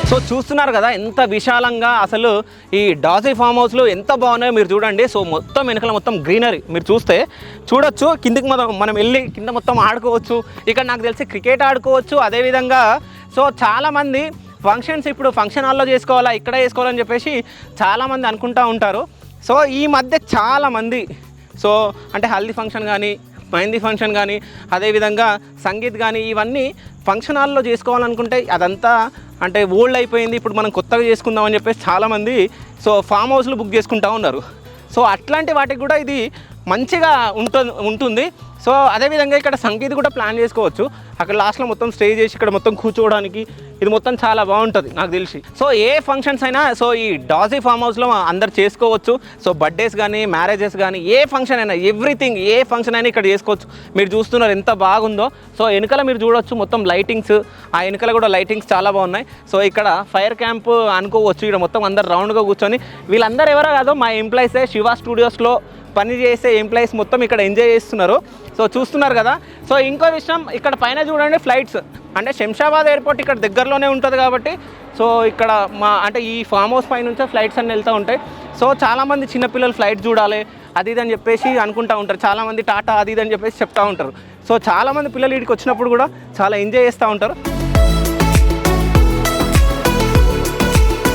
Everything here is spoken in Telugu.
సో చూస్తున్నారు కదా ఎంత విశాలంగా అసలు ఈ డాజీ ఫామ్ హౌస్లు ఎంత బాగున్నాయో మీరు చూడండి. సో మొత్తం వెనకాల మొత్తం గ్రీనరీ మీరు చూడొచ్చు. కిందికి మనం వెళ్ళి కింద మొత్తం ఆడుకోవచ్చు. ఇక్కడ నాకు తెలిసి క్రికెట్ ఆడుకోవచ్చు. అదేవిధంగా సో చాలామంది ఫంక్షన్స్ ఇప్పుడు ఫంక్షన్ హాల్లో చేసుకోవాలా ఇక్కడ చేసుకోవాలని చెప్పేసి చాలామంది అనుకుంటూ ఉంటారు. సో ఈ మధ్య చాలామంది సో అంటే హల్దీ ఫంక్షన్ కానీ మెహందీ ఫంక్షన్ కానీ అదేవిధంగా సంగీత్ కానీ ఇవన్నీ ఫంక్షన్ హాల్లో చేసుకోవాలనుకుంటే అదంతా అంటే ఓల్డ్ అయిపోయింది, ఇప్పుడు మనం కొత్తగా చేసుకుందామని చెప్పేసి చాలామంది సో ఫామ్ హౌస్లు బుక్ చేసుకుంటూ ఉన్నారు. సో అట్లాంటి వాటికి కూడా ఇది మంచిగా ఉంటుంది. సో అదేవిధంగా ఇక్కడ సంగీత్ కూడా ప్లాన్ చేసుకోవచ్చు. అక్కడ లాస్ట్లో మొత్తం స్టే చేసి ఇక్కడ మొత్తం కూర్చోవడానికి ఇది మొత్తం చాలా బాగుంటుంది నాకు తెలిసి. సో ఏ ఫంక్షన్స్ అయినా సో ఈ డాజీ ఫామ్ హౌస్లో అందరు చేసుకోవచ్చు. సో బర్త్డేస్ కానీ మ్యారేజెస్ కానీ ఏ ఫంక్షన్ అయినా ఎవ్రీథింగ్ ఏ ఫంక్షన్ అయినా ఇక్కడ చేసుకోవచ్చు. మీరు చూస్తున్నారు ఎంత బాగుందో. సో వెనకాల మీరు చూడవచ్చు మొత్తం లైటింగ్స్, ఆ వెనకాల కూడా లైటింగ్స్ చాలా బాగున్నాయి. సో ఇక్కడ ఫైర్ క్యాంప్ అనుకోవచ్చు. ఇక్కడ మొత్తం అందరు రౌండ్గా కూర్చొని వీళ్ళందరూ ఎవరో కాదు మా ఎంప్లాయీసే. శివ స్టూడియోస్లో పని చేసే ఎంప్లాయీస్ మొత్తం ఇక్కడ ఎంజాయ్ చేస్తున్నారు. సో చూస్తున్నారు కదా. సో ఇంకో విషయం ఇక్కడ పైన చూడండి ఫ్లైట్స్, అంటే శంషాబాద్ ఎయిర్పోర్ట్ ఇక్కడ దగ్గరలోనే ఉంటుంది కాబట్టి సో ఇక్కడ అంటే ఈ ఫామ్ హౌస్ పై నుంచే ఫ్లైట్స్ అన్నీ వెళ్తూ ఉంటాయి. సో చాలామంది చిన్నపిల్లలు ఫ్లైట్ చూడాలి అది ఇది అని చెప్పేసి అనుకుంటూ ఉంటారు. చాలామంది టాటా అది ఇది అని చెప్పేసి చెప్తూ ఉంటారు. సో చాలామంది పిల్లలు వీడికి వచ్చినప్పుడు కూడా చాలా ఎంజాయ్ చేస్తూ ఉంటారు.